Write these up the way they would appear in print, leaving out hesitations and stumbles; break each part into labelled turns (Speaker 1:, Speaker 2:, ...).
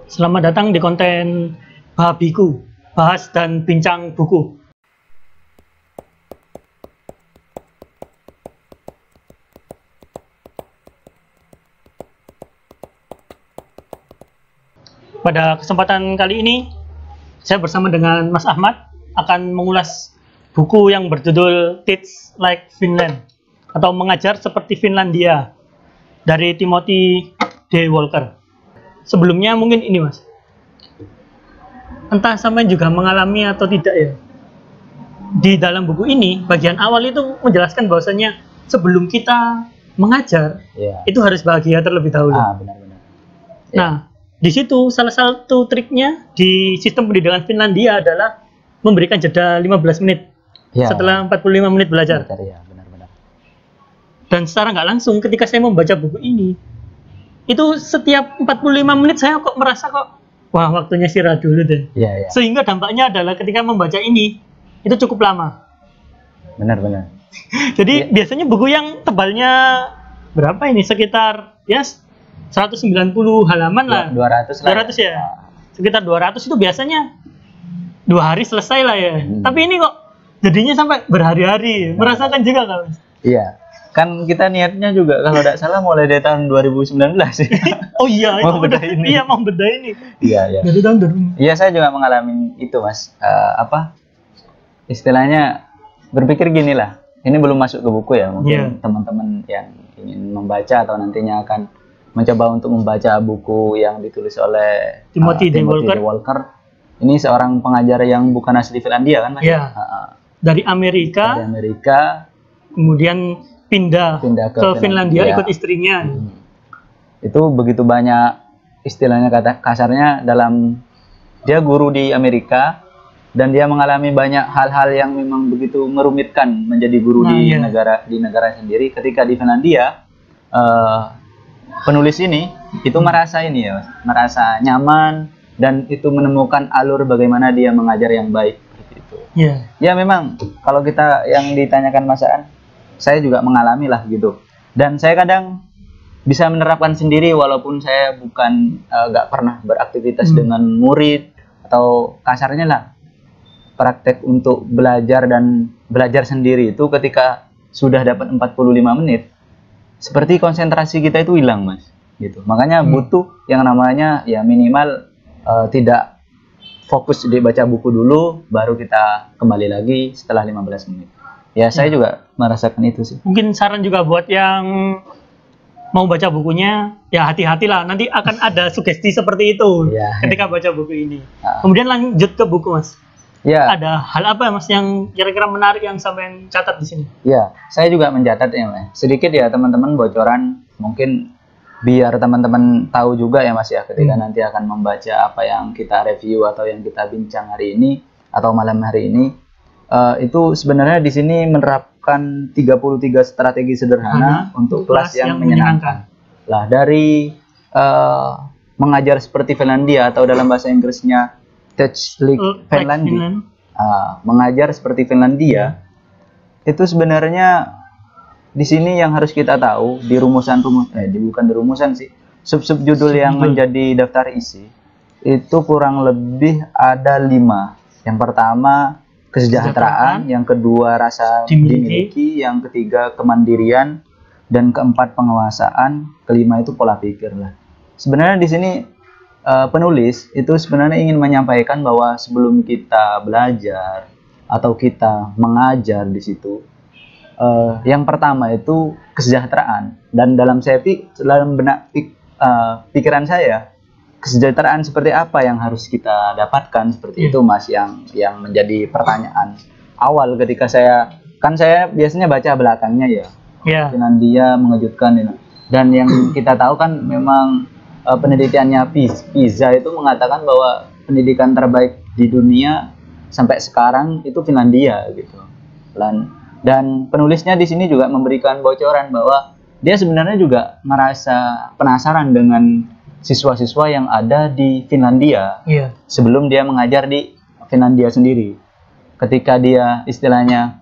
Speaker 1: Selamat datang di konten Babiku, bahas dan bincang buku. Pada kesempatan kali ini, saya bersama dengan Mas Ahmad akan mengulas buku yang berjudul Teach Like Finland atau Mengajar Seperti Finlandia dari Timothy D. Walker. Sebelumnya mungkin ini Mas, entah sampai juga mengalami atau tidak ya, di dalam buku ini bagian awal itu menjelaskan bahwasanya sebelum kita mengajar itu harus bahagia terlebih dahulu.
Speaker 2: Benar-benar.
Speaker 1: Nah, di situ salah satu triknya di sistem pendidikan Finlandia adalah memberikan jeda 15 menit setelah 45 menit belajar.
Speaker 2: Benar-benar.
Speaker 1: Dan secara nggak langsung ketika saya membaca buku ini, itu setiap 45 menit saya kok merasa wah waktunya istirahat dulu deh. Sehingga dampaknya adalah ketika membaca ini itu cukup lama.
Speaker 2: Benar-benar.
Speaker 1: Jadi biasanya buku yang tebalnya berapa ini, sekitar ya 190 halaman lah.
Speaker 2: 200
Speaker 1: ya. Sekitar 200 itu biasanya 2 hari selesai lah ya. Tapi ini kok jadinya sampai berhari-hari. Merasakan juga nggak Mas?
Speaker 2: Iya. Kan kita niatnya juga kalau tidak salah mulai dari tahun 2019 ya.
Speaker 1: Oh iya,
Speaker 2: mau bedah ini.
Speaker 1: Iya, mau bedah ini.
Speaker 2: Iya.
Speaker 1: Dari tahun 2000.
Speaker 2: Iya, saya juga mengalami itu, Mas. Istilahnya berpikir gini lah. Ini belum masuk ke buku ya. Mungkin teman-teman yang ingin membaca atau nantinya akan mencoba untuk membaca buku yang ditulis oleh
Speaker 1: Timothy D.
Speaker 2: Walker. Ini seorang pengajar yang bukan asli Finlandia kan, Mas?
Speaker 1: Iya. Dari Amerika. Kemudian pindah ke Finlandia ikut istrinya.
Speaker 2: Itu begitu banyak istilahnya kata kasarnya dalam dia guru di Amerika dan dia mengalami banyak hal-hal yang memang begitu merumitkan menjadi guru di negara sendiri. Ketika di Finlandia penulis ini itu merasa merasa nyaman dan itu menemukan alur bagaimana dia mengajar yang baik gitu. Ya memang kalau kita yang ditanyakan Mas Aan, saya juga mengalami lah gitu, dan saya kadang bisa menerapkan sendiri walaupun saya bukan nggak pernah beraktivitas dengan murid atau kasarnya lah praktek untuk belajar dan belajar sendiri itu ketika sudah dapat 45 menit seperti konsentrasi kita itu hilang Mas gitu. Makanya butuh yang namanya ya minimal tidak fokus di baca buku dulu baru kita kembali lagi setelah 15 menit. Ya, saya juga merasakan itu sih.
Speaker 1: Mungkin saran juga buat yang mau baca bukunya, ya hati-hatilah. Nanti akan ada sugesti seperti itu ketika baca buku ini. Kemudian lanjut ke buku, Mas. Ada hal apa, Mas, yang kira-kira menarik yang sampai catat di sini?
Speaker 2: Ya, saya juga mencatat ya, Mas. Sedikit ya, teman-teman, bocoran. Mungkin biar teman-teman tahu juga ya, Mas, ya, ketika nanti akan membaca apa yang kita review atau yang kita bincang hari ini atau malam hari ini. Itu sebenarnya di sini menerapkan 33 strategi sederhana untuk kelas yang menyenangkan. Lah dari mengajar seperti Finlandia atau dalam bahasa Inggrisnya Teach Like Finlandia, mengajar seperti Finlandia, itu sebenarnya di sini yang harus kita tahu di bukan di rumusan sih, sub judul yang menjadi daftar isi itu kurang lebih ada 5. Yang pertama kesejahteraan, yang kedua rasa dimiliki, yang ketiga kemandirian, dan keempat penguasaan, kelima itu pola pikir lah. Sebenarnya di sini penulis itu sebenarnya ingin menyampaikan bahwa sebelum kita belajar atau kita mengajar di situ, yang pertama itu kesejahteraan. Dan dalam benak pikiran saya, kesejahteraan seperti apa yang harus kita dapatkan seperti itu Mas, yang menjadi pertanyaan awal ketika saya biasanya baca belakangnya Finlandia mengejutkan dan yang kita tahu kan memang pendidikannya PISA itu mengatakan bahwa pendidikan terbaik di dunia sampai sekarang itu Finlandia gitu. Dan penulisnya di sini juga memberikan bocoran bahwa dia sebenarnya juga merasa penasaran dengan siswa-siswa yang ada di Finlandia sebelum dia mengajar di Finlandia sendiri. Ketika dia istilahnya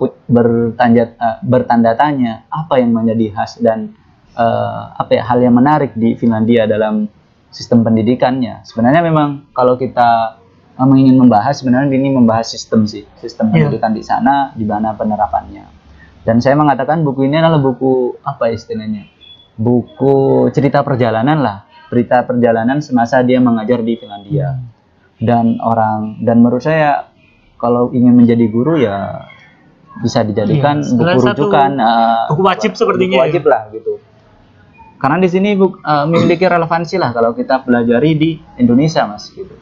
Speaker 2: bertanda tanya apa yang menjadi khas dan hal yang menarik di Finlandia dalam sistem pendidikannya. Sebenarnya memang kalau kita ingin membahas, sebenarnya ini membahas sistem sih, sistem pendidikan di sana, di mana penerapannya. Dan saya mengatakan buku ini adalah buku apa istilahnya? Buku cerita perjalanan lah, cerita perjalanan semasa dia mengajar di Finlandia. Dan menurut saya kalau ingin menjadi guru ya bisa dijadikan buku rujukan,
Speaker 1: buku wajib sepertinya.
Speaker 2: Buku wajib lah gitu. Karena di sini memiliki relevansi lah kalau kita pelajari di Indonesia, Mas, gitu.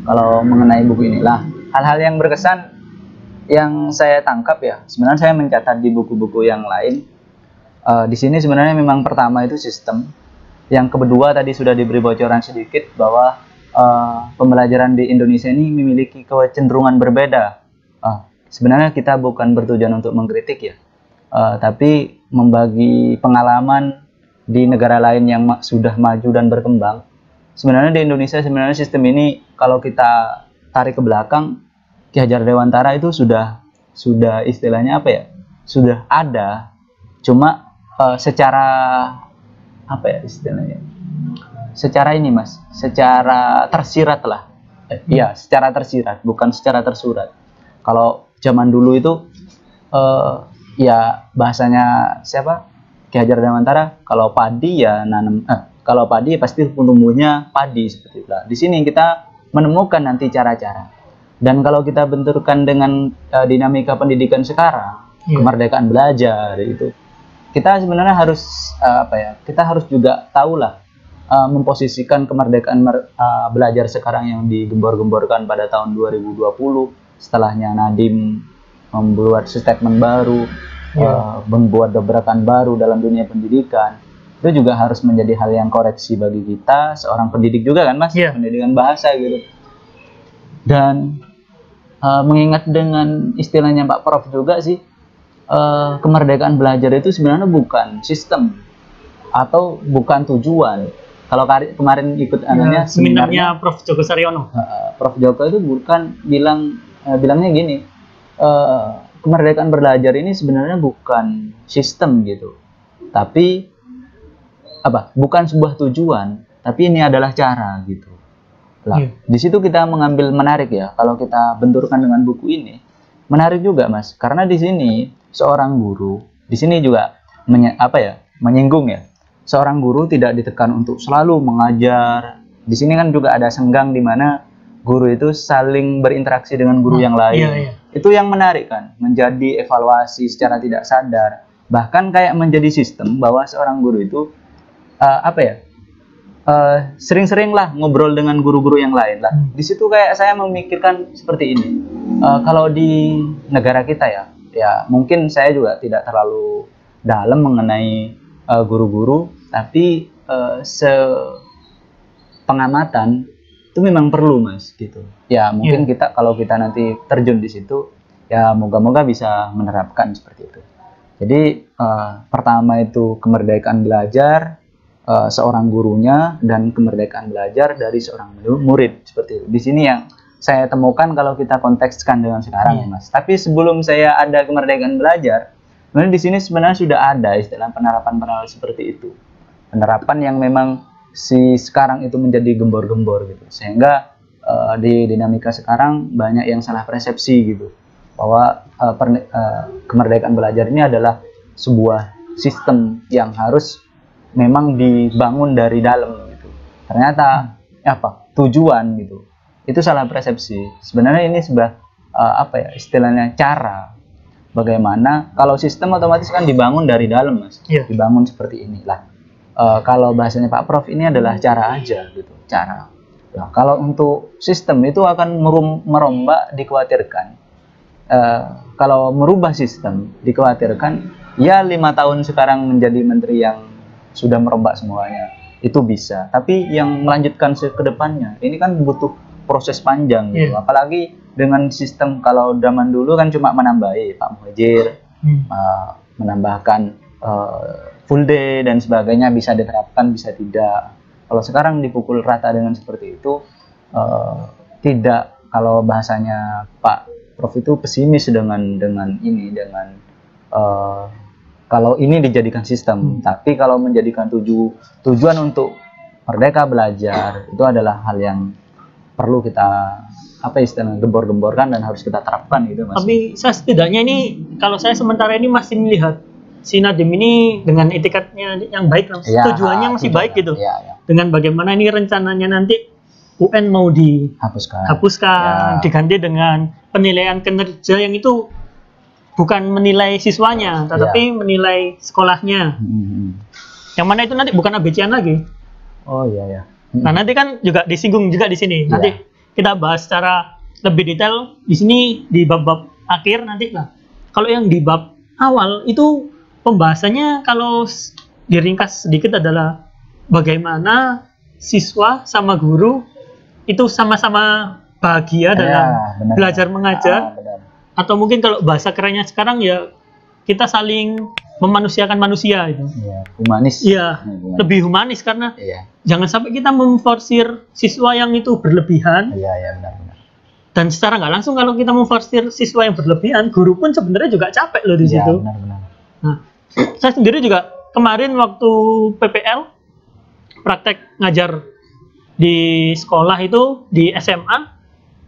Speaker 2: Kalau mengenai buku inilah hal-hal yang berkesan yang saya tangkap ya. Sebenarnya saya mencatat di buku-buku yang lain. Di sini sebenarnya memang pertama itu sistem. Yang kedua tadi sudah diberi bocoran sedikit bahwa pembelajaran di Indonesia ini memiliki kecenderungan berbeda. Sebenarnya kita bukan bertujuan untuk mengkritik ya, tapi membagi pengalaman di negara lain yang sudah maju dan berkembang. Sebenarnya di Indonesia sebenarnya sistem ini kalau kita tarik ke belakang, Ki Hajar Dewantara itu sudah istilahnya apa ya? Sudah ada, cuma secara apa ya istilahnya? Secara ini, Mas, secara tersirat lah. Iya, secara tersirat, bukan secara tersurat. Kalau zaman dulu itu ya bahasanya siapa? Ki Hajar Dewantara, kalau padi ya nanam, kalau padi pasti tumbuhnya padi seperti itu. Di sini kita menemukan nanti cara-cara. Dan kalau kita benturkan dengan dinamika pendidikan sekarang, kemerdekaan belajar itu, kita sebenarnya harus kita harus juga tahulah memposisikan kemerdekaan belajar sekarang yang digembor-gemborkan pada tahun 2020, setelahnya Nadiem membuat statement baru, membuat gebrakan baru dalam dunia pendidikan. Itu juga harus menjadi hal yang koreksi bagi kita, seorang pendidik juga kan, Mas, pendidikan bahasa gitu. Dan mengingat dengan istilahnya Pak Prof juga sih, kemerdekaan belajar itu sebenarnya bukan sistem atau bukan tujuan. Kalau kemarin ikut
Speaker 1: seminarnya Prof Joko Saryono,
Speaker 2: Prof Joko itu bilangnya gini, kemerdekaan belajar ini sebenarnya bukan sistem gitu, tapi bukan sebuah tujuan, tapi ini adalah cara gitu. Lah, di situ kita mengambil menarik ya. Kalau kita benturkan dengan buku ini, menarik juga, Mas. Karena di sini seorang guru, di sini juga menyinggung ya. Seorang guru tidak ditekan untuk selalu mengajar. Di sini kan juga ada senggang di mana guru itu saling berinteraksi dengan guru yang lain. Itu yang menarik kan, menjadi evaluasi secara tidak sadar. Bahkan kayak menjadi sistem bahwa seorang guru itu sering-sering lah ngobrol dengan guru-guru yang lain lah. Di situ kayak saya memikirkan seperti ini. Kalau di negara kita ya mungkin saya juga tidak terlalu dalam mengenai guru-guru, tapi pengamatan itu memang perlu, Mas, gitu. Ya mungkin kalau kita nanti terjun di situ, ya moga-moga bisa menerapkan seperti itu. Jadi pertama itu kemerdekaan belajar seorang gurunya dan kemerdekaan belajar dari seorang murid seperti itu. Di sini yang saya temukan kalau kita kontekskan dengan sekarang, Mas. Tapi sebelum saya ada kemerdekaan belajar, sebenarnya di sini sebenarnya sudah ada istilah penerapan seperti itu. Penerapan yang memang sekarang itu menjadi gembor-gembor gitu. Sehingga di dinamika sekarang banyak yang salah persepsi gitu. Bahwa kemerdekaan belajar ini adalah sebuah sistem yang harus memang dibangun dari dalam gitu. Ternyata tujuan gitu. Itu salah persepsi. Sebenarnya ini sebuah istilahnya cara bagaimana kalau sistem otomatis kan dibangun dari dalam, Mas. Dibangun seperti inilah. Kalau bahasanya Pak Prof ini adalah cara aja gitu, cara. Nah, kalau untuk sistem itu akan merombak, dikhawatirkan. Kalau merubah sistem dikhawatirkan ya 5 tahun sekarang menjadi menteri yang sudah merombak semuanya itu bisa, tapi yang melanjutkan ke depannya ini kan butuh proses panjang gitu. Apalagi dengan sistem kalau zaman dulu kan cuma menambahi Pak Muhajir menambahkan full day dan sebagainya, bisa diterapkan bisa tidak. Kalau sekarang dipukul rata dengan seperti itu tidak. Kalau bahasanya Pak Prof itu pesimis dengan kalau ini dijadikan sistem, tapi kalau menjadikan tujuan untuk merdeka belajar itu adalah hal yang perlu kita apa istilahnya gembor-gemborkan dan harus kita terapkan gitu Mas.
Speaker 1: Tapi saya setidaknya ini, kalau saya sementara ini masih melihat si Nadiem ini dengan etikatnya yang baik, tujuannya masih baik gitu. Dengan bagaimana ini rencananya nanti UN mau dihapuskan, diganti dengan penilaian kinerja yang itu bukan menilai siswanya, tetapi menilai sekolahnya. Yang mana itu nanti bukan ABC-an lagi.
Speaker 2: Oh iya.
Speaker 1: Nah nanti kan juga disinggung juga di sini. Nanti kita bahas secara lebih detail di sini di bab-bab akhir nanti lah. Kalau yang di bab awal itu pembahasannya kalau diringkas sedikit adalah bagaimana siswa sama guru itu sama-sama bahagia dalam belajar mengajar, atau mungkin kalau bahasa kerennya sekarang ya kita saling memanusiakan manusia itu.
Speaker 2: Humanis.
Speaker 1: Iya, lebih humanis karena jangan sampai kita memforsir siswa yang itu berlebihan.
Speaker 2: Benar.
Speaker 1: Dan secara nggak langsung kalau kita memforsir siswa yang berlebihan, guru pun sebenarnya juga capek loh di situ.
Speaker 2: Benar.
Speaker 1: Nah, saya sendiri juga kemarin waktu PPL praktek ngajar di sekolah itu di SMA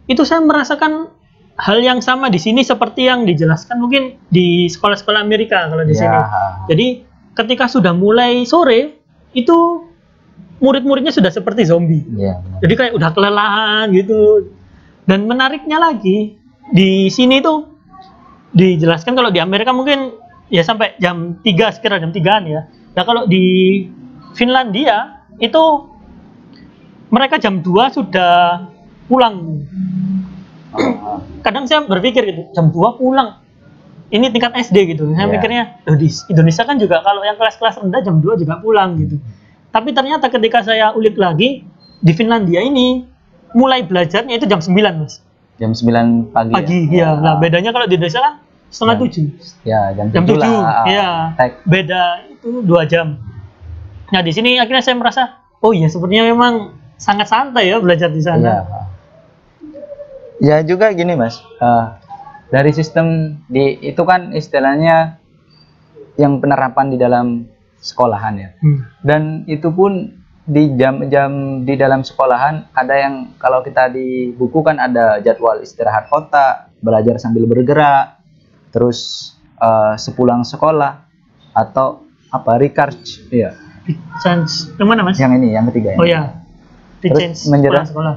Speaker 1: itu saya merasakan hal yang sama di sini seperti yang dijelaskan mungkin di sekolah-sekolah Amerika kalau di sini. Jadi ketika sudah mulai sore itu murid-muridnya sudah seperti zombie. Jadi kayak udah kelelahan gitu. Dan menariknya lagi di sini tuh dijelaskan kalau di Amerika mungkin ya sampai jam 3 sekitar jam 3-an ya. Nah kalau di Finlandia itu mereka jam 2 sudah pulang. Kadang saya berpikir gitu, jam 2 pulang. Ini tingkat SD gitu. Saya mikirnya, di Indonesia kan juga kalau yang kelas-kelas rendah jam 2 juga pulang gitu. Tapi ternyata ketika saya ulik lagi, di Finlandia ini mulai belajarnya itu jam 9, Mas.
Speaker 2: Jam 9 pagi.
Speaker 1: Ya. Nah, bedanya kalau di Indonesia kan setengah 7.
Speaker 2: Ya, jam
Speaker 1: 7.
Speaker 2: Iya.
Speaker 1: Beda itu 2 jam. Nah, di sini akhirnya saya merasa, oh iya sepertinya memang sangat santai ya belajar di sana.
Speaker 2: Ya juga gini Mas, dari sistem itu kan istilahnya yang penerapan di dalam sekolahan ya. Dan itu pun di jam-jam di dalam sekolahan ada yang kalau kita di buku kan ada jadwal istirahat kotak, belajar sambil bergerak, terus sepulang sekolah atau recharge ya.
Speaker 1: Recharge. Yang mana Mas?
Speaker 2: Yang ini, yang ketiga.
Speaker 1: Oh ya.
Speaker 2: Terus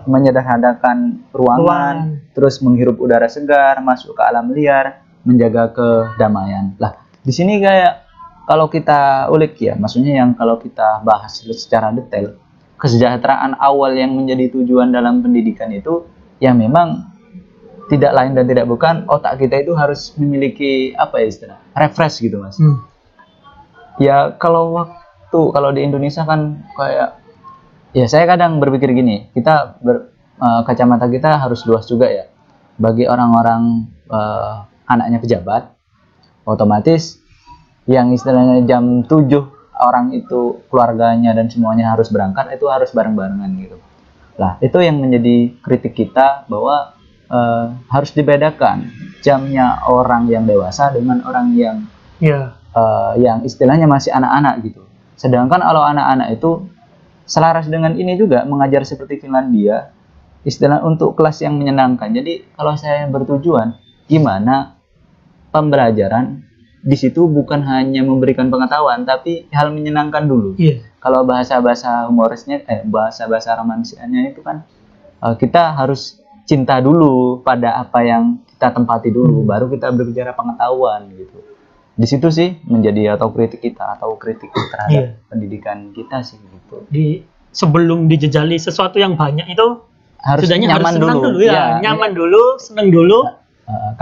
Speaker 2: menyederhanakan ruangan, terus menghirup udara segar, masuk ke alam liar, menjaga kedamaian. Lah, di sini kayak kalau kita ulik ya, maksudnya yang kalau kita bahas secara detail, kesejahteraan awal yang menjadi tujuan dalam pendidikan itu ya memang tidak lain dan tidak bukan otak kita itu harus memiliki apa ya istilah, refresh gitu Mas. Ya kalau di Indonesia kan kayak ya saya kadang berpikir gini, kita kacamata kita harus luas juga ya. Bagi orang-orang anaknya pejabat, otomatis yang istilahnya jam 7 orang itu keluarganya dan semuanya harus berangkat, itu harus bareng-barengan gitu. Lah itu yang menjadi kritik kita bahwa harus dibedakan jamnya orang yang dewasa dengan orang yang yang istilahnya masih anak-anak gitu. Sedangkan kalau anak-anak itu selaras dengan ini juga mengajar seperti Finlandia, istilah untuk kelas yang menyenangkan. Jadi kalau saya bertujuan gimana pembelajaran di situ bukan hanya memberikan pengetahuan tapi hal menyenangkan dulu. Kalau bahasa-bahasa humorisnya bahasa-bahasa romansianya itu kan kita harus cinta dulu pada apa yang kita tempati dulu, baru kita berbicara pengetahuan gitu. Di situ sih menjadi kritik kita atau kritik terhadap pendidikan kita sih gitu.
Speaker 1: Sebelum dijejali sesuatu yang banyak itu harus nyaman dulu
Speaker 2: ya.
Speaker 1: Nyaman dulu, seneng dulu.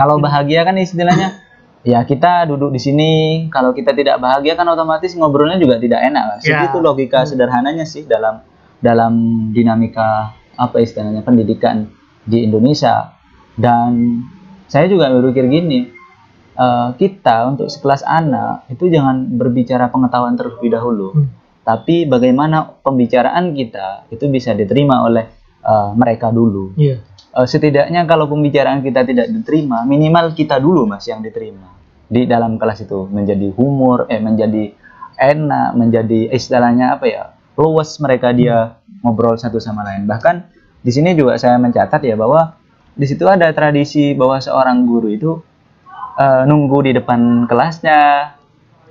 Speaker 2: Kalau bahagia kan istilahnya ya kita duduk di sini. Kalau kita tidak bahagia kan otomatis ngobrolnya juga tidak enak. Itu logika sederhananya sih dalam dinamika apa istilahnya pendidikan di Indonesia. Dan saya juga berpikir gini, kita untuk sekelas anak itu jangan berbicara pengetahuan terlebih dahulu, tapi bagaimana pembicaraan kita itu bisa diterima oleh mereka dulu. Setidaknya kalau pembicaraan kita tidak diterima, minimal kita dulu Mas yang diterima di dalam kelas itu, menjadi humor, menjadi enak, menjadi istilahnya apa ya, luas mereka dia ngobrol satu sama lain. Bahkan di sini juga saya mencatat ya bahwa di situ ada tradisi bahwa seorang guru itu nunggu di depan kelasnya,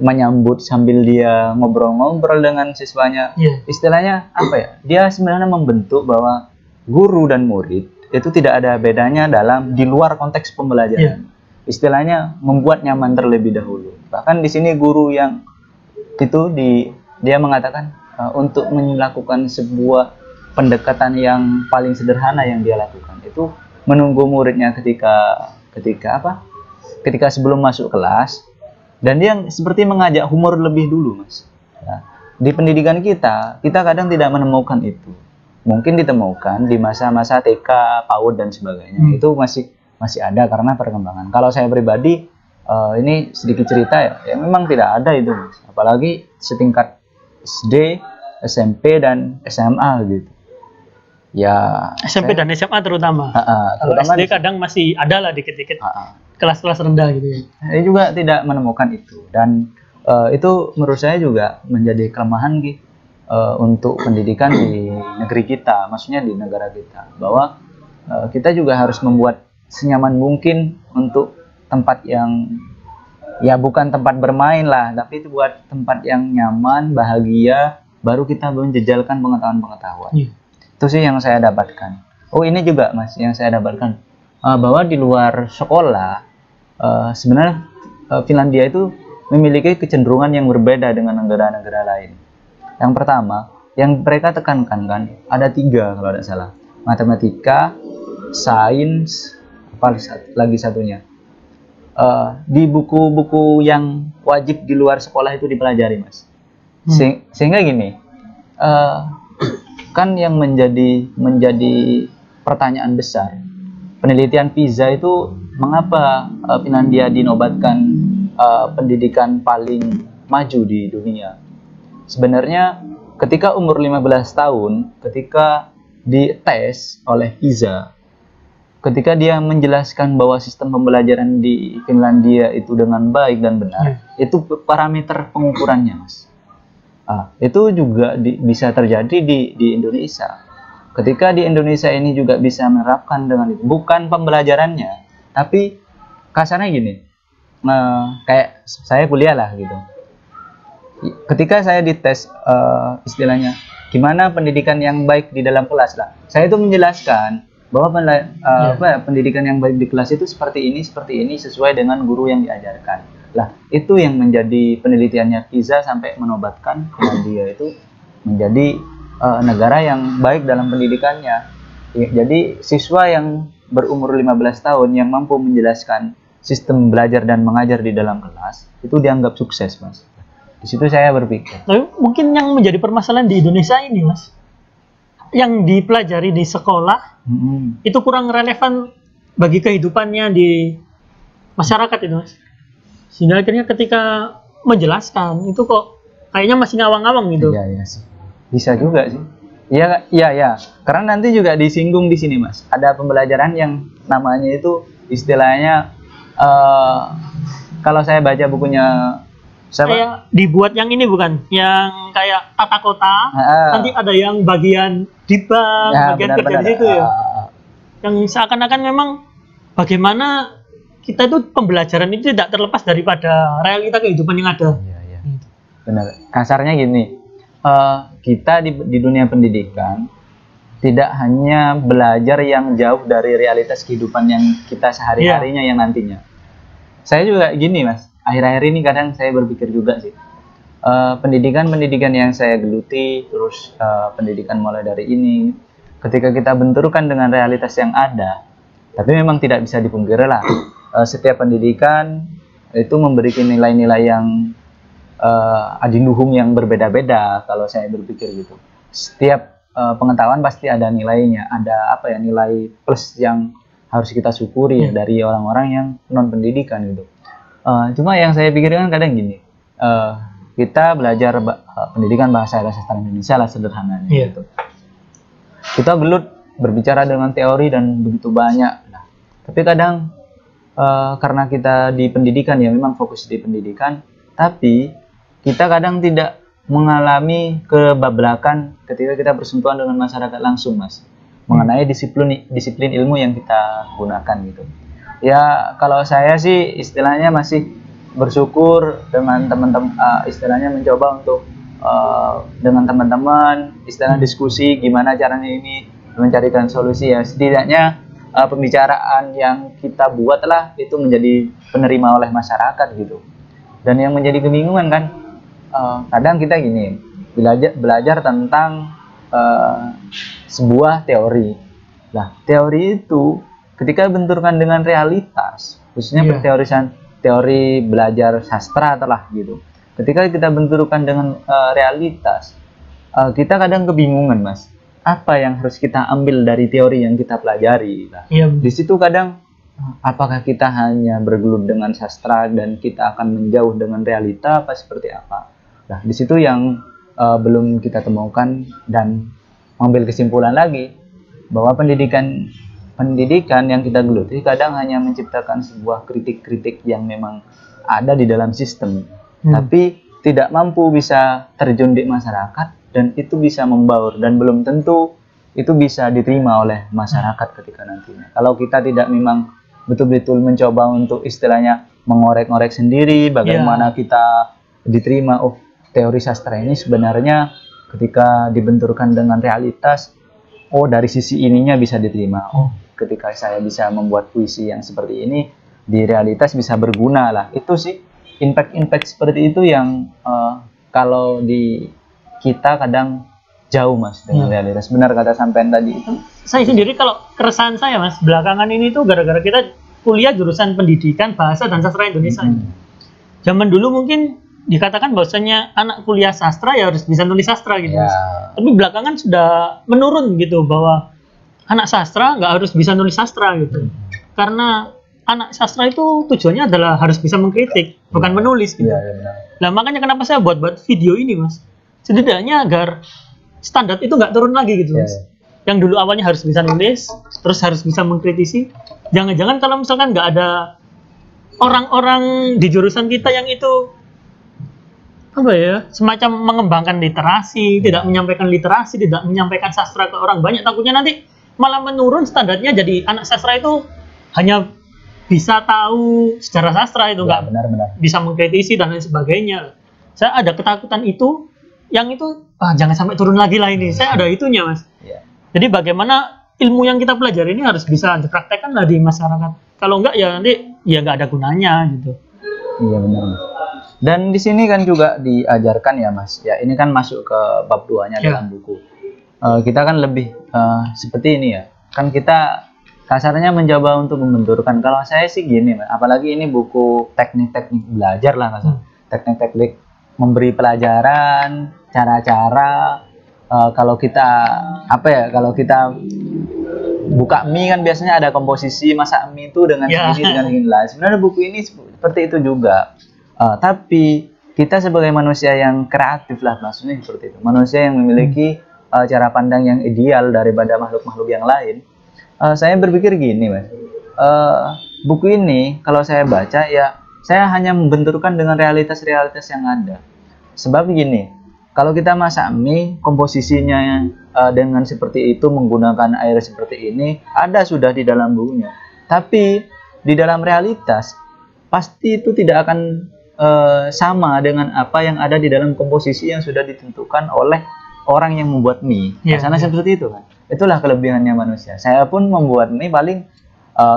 Speaker 2: menyambut sambil dia ngobrol-ngobrol dengan siswanya. Istilahnya apa ya? Dia sebenarnya membentuk bahwa guru dan murid itu tidak ada bedanya di luar konteks pembelajaran. Istilahnya membuat nyaman terlebih dahulu. Bahkan di sini guru yang itu dia mengatakan untuk melakukan sebuah pendekatan yang paling sederhana yang dia lakukan itu menunggu muridnya ketika sebelum masuk kelas, dan dia seperti mengajak humor lebih dulu, Mas. Ya. Di pendidikan kita kadang tidak menemukan itu. Mungkin ditemukan di masa-masa TK, PAUD dan sebagainya. Itu masih ada karena perkembangan. Kalau saya pribadi ini sedikit cerita ya memang tidak ada itu, Mas. Apalagi setingkat SD, SMP dan SMA gitu. Ya
Speaker 1: SMP dan SMA terutama. Kalau SD kadang masih ada lah dikit-dikit kelas-kelas rendah gitu ya.
Speaker 2: Saya juga tidak menemukan itu, dan itu menurut saya juga menjadi kelemahan gitu untuk pendidikan di negeri kita, maksudnya di negara kita, bahwa kita juga harus membuat senyaman mungkin untuk tempat yang ya bukan tempat bermain lah, tapi itu buat tempat yang nyaman, bahagia, baru kita menjejalkan pengetahuan-pengetahuan. Itu sih yang saya dapatkan. Oh ini juga, Mas, yang saya dapatkan bahwa di luar sekolah sebenarnya Finlandia itu memiliki kecenderungan yang berbeda dengan negara-negara lain. Yang pertama, yang mereka tekankan kan ada 3 kalau tidak salah, matematika, sains, apa lagi satunya. Di buku-buku yang wajib di luar sekolah itu dipelajari, Mas. Sehingga gini, kan yang menjadi pertanyaan besar, penelitian PISA itu mengapa Finlandia dinobatkan pendidikan paling maju di dunia. Sebenarnya ketika umur 15 tahun, ketika dites oleh PISA, ketika dia menjelaskan bahwa sistem pembelajaran di Finlandia itu dengan baik dan benar, itu parameter pengukurannya, Mas. Itu juga bisa terjadi di Indonesia. Ketika di Indonesia ini juga bisa menerapkan dengan itu, bukan pembelajarannya, tapi kasarnya gini, kayak saya kuliah lah gitu. Ketika saya dites istilahnya gimana pendidikan yang baik di dalam kelas lah, saya itu menjelaskan bahwa pendidikan yang baik di kelas itu seperti ini sesuai dengan guru yang diajarkan. Lah, itu yang menjadi penelitiannya PISA sampai menobatkan Finlandia itu menjadi negara yang baik dalam pendidikannya. Jadi siswa yang berumur 15 tahun yang mampu menjelaskan sistem belajar dan mengajar di dalam kelas itu dianggap sukses, Mas. Di situ saya berpikir.
Speaker 1: Tapi mungkin yang menjadi permasalahan di Indonesia ini, Mas, yang dipelajari di sekolah itu kurang relevan bagi kehidupannya di masyarakat itu, Mas. Sehingga akhirnya ketika menjelaskan itu kok kayaknya masih ngawang-ngawang gitu.
Speaker 2: Iya sih. Bisa juga sih. Iya. Karena nanti juga disinggung di sini, Mas. Ada pembelajaran yang namanya itu istilahnya kalau saya baca bukunya
Speaker 1: kayak dibuat yang ini bukan, yang kayak tata kota. Nanti ada yang bagian di bank, bagian kerja di situ ya. Yang seakan-akan memang bagaimana kita itu pembelajaran itu tidak terlepas daripada realita kehidupan yang ada.
Speaker 2: Iya. Benar. Kasarnya gini, kita di dunia pendidikan tidak hanya belajar yang jauh dari realitas kehidupan yang kita sehari-harinya yang nantinya. Saya juga gini, Mas. Akhir-akhir ini kadang saya berpikir juga sih. Pendidikan yang saya geluti, terus pendidikan mulai dari ini, ketika kita benturkan dengan realitas yang ada, tapi memang tidak bisa dipungkiri lah. Setiap pendidikan itu memberikan nilai-nilai yang adinuhum yang berbeda-beda kalau saya berpikir gitu. Setiap pengetahuan pasti ada nilainya, ada nilai plus yang harus kita syukuri dari orang-orang yang non pendidikan gitu. Cuma yang saya pikirkan kadang gini, kita belajar pendidikan bahasa dan sastra Indonesia lah sederhananya gitu. Kita gelut berbicara dengan teori dan begitu banyak. Nah, tapi kadang karena kita di pendidikan ya memang fokus di pendidikan, tapi kita kadang tidak mengalami kebablakan ketika kita bersentuhan dengan masyarakat langsung, Mas, mengenai disiplin ilmu yang kita gunakan gitu. Ya kalau saya sih istilahnya masih bersyukur dengan teman-teman, istilahnya mencoba untuk dengan teman-teman istilahnya diskusi gimana caranya ini mencarikan solusi. Ya setidaknya pembicaraan yang kita buatlah itu menjadi penerima oleh masyarakat gitu. Dan yang menjadi kebingungan kan, kadang kita gini belajar tentang sebuah teori. Nah, teori itu ketika benturkan dengan realitas, khususnya perteorisan teori belajar sastra telah gitu. Ketika kita benturkan dengan realitas, kita kadang kebingungan, Mas. Apa yang harus kita ambil dari teori yang kita pelajari? Nah, di situ kadang apakah kita hanya bergelut dengan sastra dan kita akan menjauh dengan realita apa seperti apa? Nah, di situ yang belum kita temukan dan mengambil kesimpulan lagi bahwa pendidikan yang kita geluti kadang hanya menciptakan sebuah kritik-kritik yang memang ada di dalam sistem, tapi tidak mampu bisa terjun di masyarakat dan itu bisa membaur dan belum tentu itu bisa diterima oleh masyarakat ketika nantinya. Kalau kita tidak memang betul-betul mencoba untuk istilahnya mengorek-ngorek sendiri bagaimana kita diterima, oh teori sastra ini sebenarnya ketika dibenturkan dengan realitas, oh dari sisi ininya bisa diterima, oh ketika saya bisa membuat puisi yang seperti ini di realitas bisa berguna lah. Itu sih impact seperti itu yang kalau di kita kadang jauh, Mas, dengan realitas. Benar kata sampean tadi itu.
Speaker 1: Saya sendiri kalau keresahan saya, Mas, belakangan ini tuh gara-gara kita kuliah jurusan pendidikan bahasa dan sastra Indonesia. Zaman dulu mungkin dikatakan bahwasanya anak kuliah sastra ya harus bisa nulis sastra gitu, Mas. Tapi belakangan sudah menurun gitu bahwa anak sastra nggak harus bisa nulis sastra gitu. Karena anak sastra itu tujuannya adalah harus bisa mengkritik, bukan menulis gitu. Nah, makanya kenapa saya buat video ini, Mas. Setidaknya agar standar itu nggak turun lagi gitu, Mas. Yang dulu awalnya harus bisa nulis, terus harus bisa mengkritisi. Jangan-jangan kalau misalkan nggak ada orang-orang di jurusan kita yang itu apa ya, semacam mengembangkan literasi, tidak menyampaikan literasi, tidak menyampaikan sastra ke orang banyak, takutnya nanti malah menurun standarnya. Jadi anak sastra itu hanya bisa tahu sejarah sastra itu, nggak bisa mengkritisi dan lain sebagainya. Saya ada ketakutan itu, yang itu jangan sampai turun lagi lah ini. Saya ada itunya, Mas. Jadi bagaimana ilmu yang kita pelajari ini harus bisa dipraktekkan lah di masyarakat. Kalau enggak ya nanti ya nggak ada gunanya gitu.
Speaker 2: Iya benar. Dan di sini kan juga diajarkan ya, Mas. Ya ini kan masuk ke bab 2-nya dalam buku. Kita kan lebih seperti ini ya. Kan kita kasarnya mencoba untuk membenturkan. Kalau saya sih gini, Mas. Apalagi ini buku teknik-teknik belajar lah, kasar. Teknik-teknik memberi pelajaran, cara-cara. Kalau kita kalau kita buka mie kan biasanya ada komposisi masak mie itu dengan segini dengan segini lah. Sebenarnya buku ini seperti itu juga. Tapi kita sebagai manusia yang kreatif lah, maksudnya seperti itu. Manusia yang memiliki cara pandang yang ideal daripada makhluk-makhluk yang lain. Saya berpikir gini, Mas. Buku ini kalau saya baca ya saya hanya membenturkan dengan realitas-realitas yang ada. Sebab gini, kalau kita masak mie, komposisinya dengan seperti itu, menggunakan air seperti ini, ada sudah di dalam bukunya. Tapi di dalam realitas, pasti itu tidak akan sama dengan apa yang ada di dalam komposisi yang sudah ditentukan oleh orang yang membuat mie. Karena seperti itu kan. Itulah kelebihannya manusia. Saya pun membuat mie paling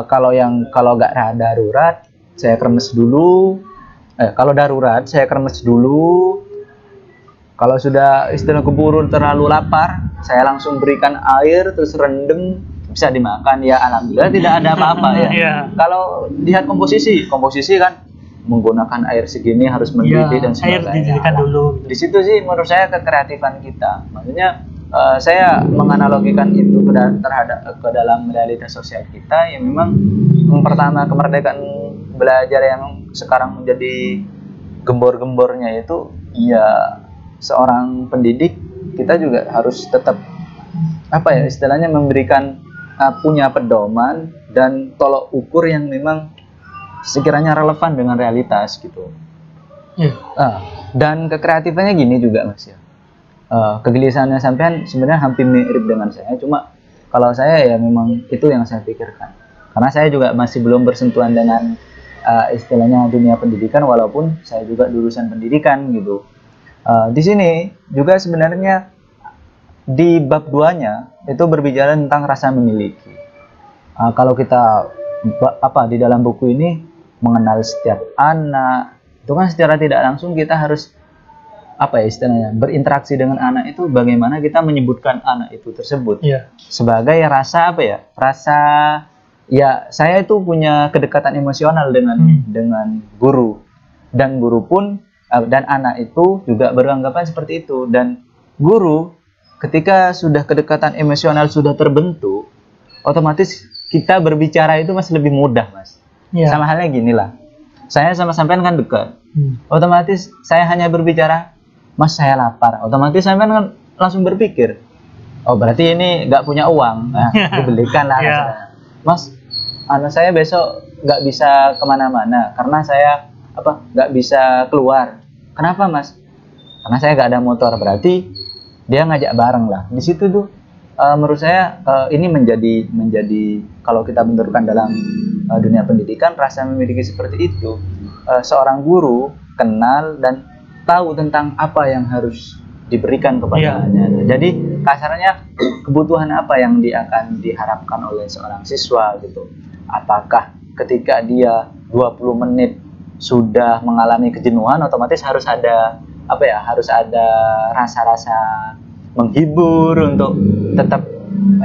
Speaker 2: kalau nggak darurat, saya kremes dulu. Kalau darurat, saya kremes dulu. Kalau sudah istilah keburu terlalu lapar, saya langsung berikan air terus rendem, bisa dimakan ya, alhamdulillah tidak ada apa-apa ya. Kalau lihat komposisi kan menggunakan air segini harus mendidih dan sebagainya. Air dididihkan dulu. Di situ sih menurut saya kekreatifan kita. Maksudnya saya menganalogikan itu ke dalam realitas sosial kita yang memang pertama kemerdekaan belajar yang sekarang menjadi gembor-gembornya itu ya. Seorang pendidik kita juga harus tetap istilahnya memberikan punya pedoman dan tolok ukur yang memang sekiranya relevan dengan realitas gitu.
Speaker 1: Iya.
Speaker 2: Dan kekreatifannya gini juga Mas ya. Kegelisahannya sampean sebenarnya hampir mirip dengan saya, cuma kalau saya ya memang itu yang saya pikirkan. Karena saya juga masih belum bersentuhan dengan istilahnya dunia pendidikan, walaupun saya juga lulusan pendidikan gitu. Di sini juga sebenarnya di bab 2-nya itu berbicara tentang rasa memiliki. Kalau kita di dalam buku ini mengenal setiap anak, itu kan secara tidak langsung kita harus istilahnya berinteraksi dengan anak itu, bagaimana kita menyebutkan anak itu tersebut sebagai rasa rasa ya saya itu punya kedekatan emosional dengan guru, dan guru pun dan anak itu juga beranggapan seperti itu. Dan guru ketika sudah kedekatan emosional sudah terbentuk, otomatis kita berbicara itu masih lebih mudah Mas. Sama halnya gini lah, saya sama sampean kan dekat, otomatis saya hanya berbicara, Mas saya lapar, otomatis sampean kan langsung berpikir, oh berarti ini nggak punya uang, nah dibelikan lah. Mas, saya besok nggak bisa kemana-mana karena saya nggak bisa keluar. Kenapa Mas? Karena saya nggak ada motor. Berarti dia ngajak bareng lah. Di situ tuh menurut saya ini menjadi kalau kita benturkan dalam dunia pendidikan, rasa memiliki seperti itu. Seorang guru kenal dan tahu tentang apa yang harus diberikan kepadanya. Jadi kasarnya kebutuhan apa yang akan diharapkan oleh seorang siswa gitu. Apakah ketika dia 20 menit sudah mengalami kejenuhan, otomatis harus ada harus ada rasa-rasa menghibur untuk tetap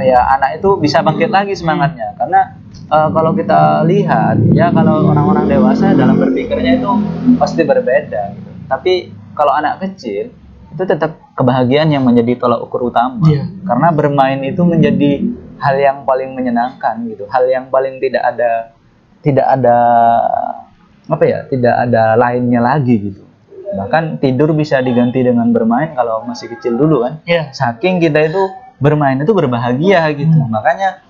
Speaker 2: anak itu bisa bangkit lagi semangatnya. Karena kalau kita lihat ya, kalau orang-orang dewasa dalam berpikirnya itu pasti berbeda gitu. Tapi kalau anak kecil itu tetap kebahagiaan yang menjadi tolak ukur utama. Karena bermain itu menjadi hal yang paling menyenangkan gitu, hal yang paling tidak ada lainnya lagi gitu. Bahkan tidur bisa diganti dengan bermain kalau masih kecil dulu kan. Saking kita itu bermain itu berbahagia gitu. Makanya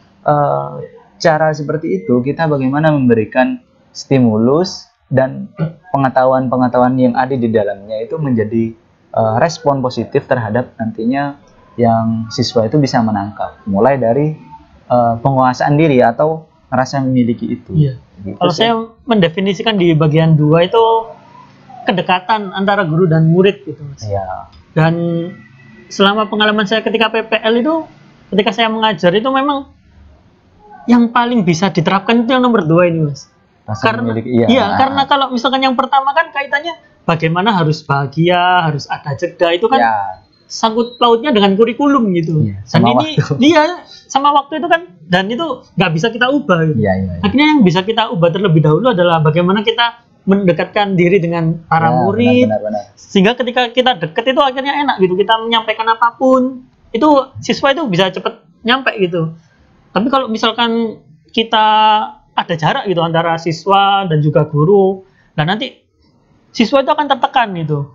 Speaker 2: cara seperti itu kita bagaimana memberikan stimulus dan pengetahuan-pengetahuan yang ada di dalamnya itu menjadi respon positif terhadap nantinya yang siswa itu bisa menangkap, mulai dari penguasaan diri atau rasa memiliki itu. Gitu
Speaker 1: kalau
Speaker 2: sih.
Speaker 1: saya mendefinisikan di bagian 2 itu kedekatan antara guru dan murid gitu Mas. Dan selama pengalaman saya ketika PPL itu, ketika saya mengajar itu memang yang paling bisa diterapkan itu yang nomor 2 ini Mas. Karena kalau misalkan yang pertama kan kaitannya bagaimana harus bahagia, harus ada jeda, itu kan sangkut pautnya dengan kurikulum gitu. Dan ini dia sama waktu itu kan, dan itu nggak bisa kita ubah gitu. Akhirnya yang bisa kita ubah terlebih dahulu adalah bagaimana kita mendekatkan diri dengan para murid, sehingga ketika kita deket itu akhirnya enak gitu, kita menyampaikan apapun itu siswa itu bisa cepat nyampe gitu. Tapi kalau misalkan kita ada jarak gitu antara siswa dan juga guru, dan nanti siswa itu akan tertekan gitu.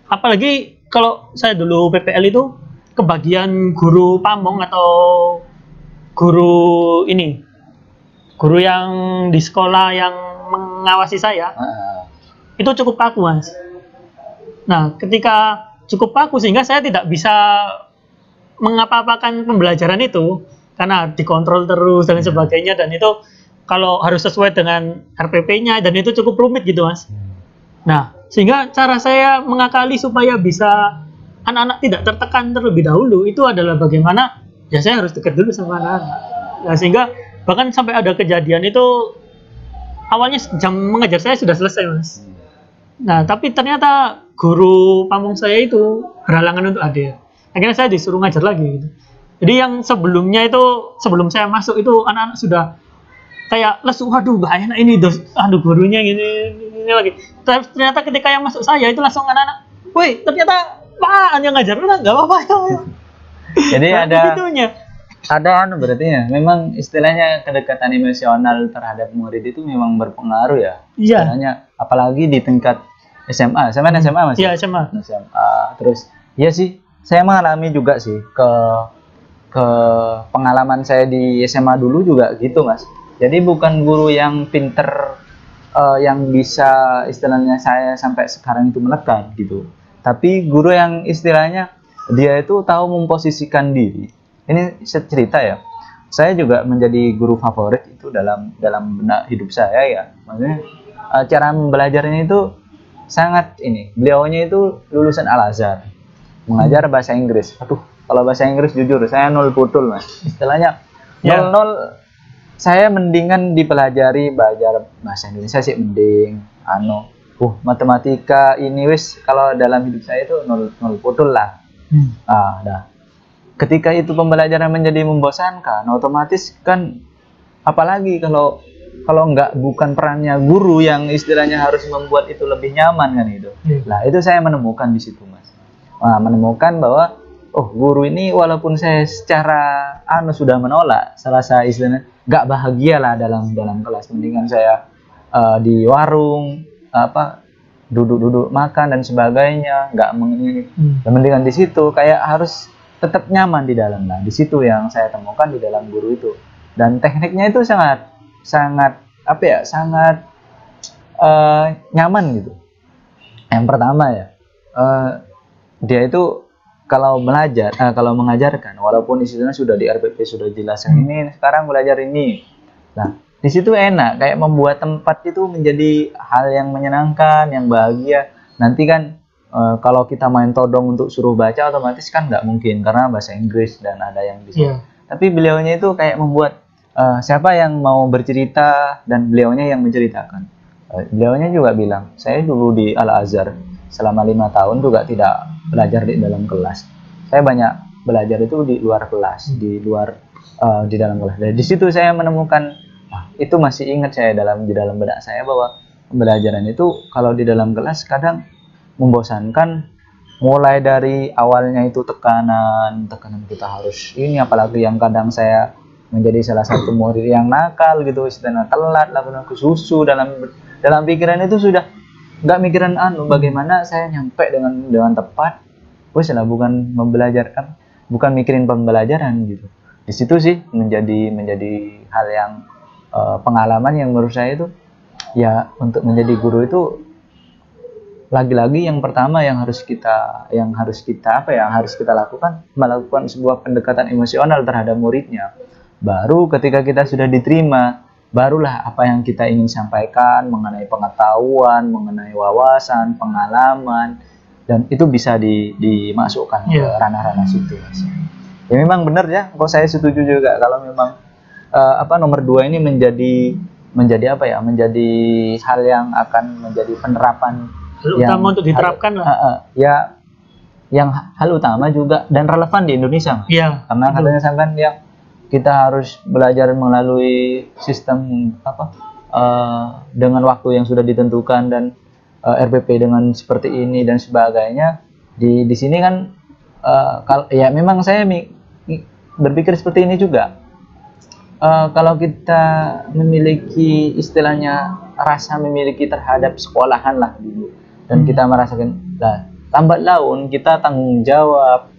Speaker 1: Apalagi kalau saya dulu PPL itu kebagian guru pamong atau guru yang di sekolah yang mengawasi saya, itu cukup kaku Mas. Nah ketika cukup kaku sehingga saya tidak bisa mengapa-apakan pembelajaran itu karena dikontrol terus dan sebagainya, dan itu kalau harus sesuai dengan RPP-nya, dan itu cukup rumit gitu Mas. Nah, sehingga cara saya mengakali supaya bisa anak-anak tidak tertekan terlebih dahulu itu adalah bagaimana ya saya harus dekat dulu sama anak-anak. Nah, sehingga bahkan sampai ada kejadian itu awalnya jam mengajar saya sudah selesai Mas. Nah, tapi ternyata guru pamong saya itu berhalangan untuk hadir. Akhirnya saya disuruh ngajar lagi gitu. Jadi yang sebelumnya itu, sebelum saya masuk itu anak-anak sudah kayak lesu, waduh bahaya ini gurunya gini lagi. Ternyata ketika yang masuk saya itu langsung anak-anak, woi ternyata Pak yang ngajar nggak apa-apa ya.
Speaker 2: Jadi ada berarti ya, memang istilahnya kedekatan emosional terhadap murid itu memang berpengaruh ya. Istilahnya apalagi di tingkat SMA. SMA Mas?
Speaker 1: Iya, SMA.
Speaker 2: Terus iya sih, saya mengalami juga sih ke pengalaman saya di SMA dulu juga gitu Mas. Jadi bukan guru yang pinter yang bisa istilahnya saya sampai sekarang itu melekat gitu. Tapi guru yang istilahnya dia itu tahu memposisikan diri. Ini cerita ya. Saya juga menjadi guru favorit itu dalam benak hidup saya ya. Maksudnya cara belajarnya itu sangat ini. Beliaunya itu lulusan Al-Azhar, mengajar bahasa Inggris. Aduh, kalau bahasa Inggris jujur saya nol putul mas. Istilahnya nol. Saya mendingan dipelajari belajar bahasa Indonesia sih mending. Matematika ini wis kalau dalam hidup saya itu nol putul lah. Dah. Ketika itu pembelajaran menjadi membosankan, otomatis kan apalagi kalau bukan perannya guru yang istilahnya harus membuat itu lebih nyaman kan itu. Nah, itu saya menemukan di situ mas. Menemukan bahwa guru ini walaupun saya secara sudah menolak, selasa istilahnya gak bahagia lah dalam kelas, mendingan saya di warung duduk makan dan sebagainya, nggak mendingan di situ kayak harus tetap nyaman di dalam. Nah, di situ yang saya temukan di dalam guru itu, dan tekniknya itu sangat nyaman gitu. Yang pertama ya, dia itu kalau mengajarkan, walaupun istilahnya sudah di RPP sudah jelaskan ini sekarang belajar ini. Nah, di situ enak, kayak membuat tempat itu menjadi hal yang menyenangkan, yang bahagia. Nanti kan kalau kita main todong untuk suruh baca, otomatis kan nggak mungkin karena bahasa Inggris dan ada yang bisa. Tapi beliaunya itu kayak membuat siapa yang mau bercerita dan beliaunya yang menceritakan. Beliaunya juga bilang, saya dulu di Al-Azhar selama 5 tahun juga tidak belajar di dalam kelas. Saya banyak belajar itu di luar kelas, di dalam kelas. Dan di situ saya menemukan itu masih ingat saya di dalam benak saya bahwa pembelajaran itu kalau di dalam kelas kadang membosankan, mulai dari awalnya itu tekanan kita harus ini, apalagi yang kadang saya menjadi salah satu murid yang nakal gitu, istilahnya telat lakukan susu dalam pikiran itu sudah nggak mikiran bagaimana saya nyampe dengan tepat, bukan membelajarkan, bukan mikirin pembelajaran gitu. Di situ sih menjadi hal yang pengalaman yang menurut saya itu ya, untuk menjadi guru itu lagi-lagi yang pertama yang harus kita lakukan, melakukan sebuah pendekatan emosional terhadap muridnya. Baru ketika kita sudah diterima, barulah apa yang kita ingin sampaikan mengenai pengetahuan, mengenai wawasan, pengalaman, dan itu bisa dimasukkan ke ranah-ranah situ. Ya memang benar ya, kok saya setuju juga kalau memang nomor 2 ini menjadi hal yang akan menjadi penerapan yang
Speaker 1: utama untuk diterapkan
Speaker 2: yang hal utama juga dan relevan di Indonesia. Karena katanya sampai yang kita harus belajar melalui sistem dengan waktu yang sudah ditentukan dan RPP dengan seperti ini dan sebagainya. Di sini kan memang saya berpikir seperti ini juga. Kalau kita memiliki istilahnya rasa memiliki terhadap sekolahan lah dulu, dan kita merasakan lambat laun kita tanggung jawab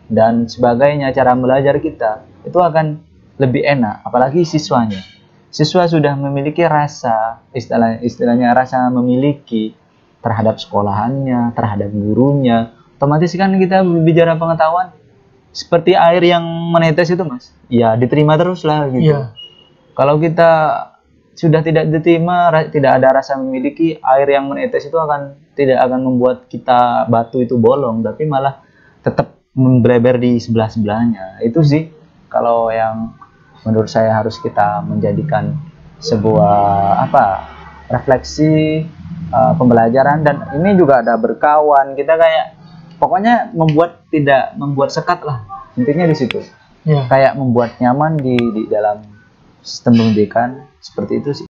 Speaker 2: dan sebagainya, cara belajar kita itu akan lebih enak, apalagi siswa sudah memiliki rasa istilahnya rasa memiliki terhadap sekolahannya, terhadap gurunya. Otomatis kan kita bicara pengetahuan seperti air yang menetes itu mas, ya diterima terus lah gitu. Kalau kita sudah tidak diterima, tidak ada rasa memiliki, air yang menetes itu tidak akan membuat kita batu itu bolong, tapi malah tetap membleber di sebelah-sebelahnya. Itu sih kalau yang menurut saya harus kita menjadikan sebuah refleksi pembelajaran. Dan ini juga ada berkawan, kita kayak pokoknya tidak membuat sekat lah, intinya di situ. Kayak membuat nyaman di dalam sistem pendidikan, seperti itu sih.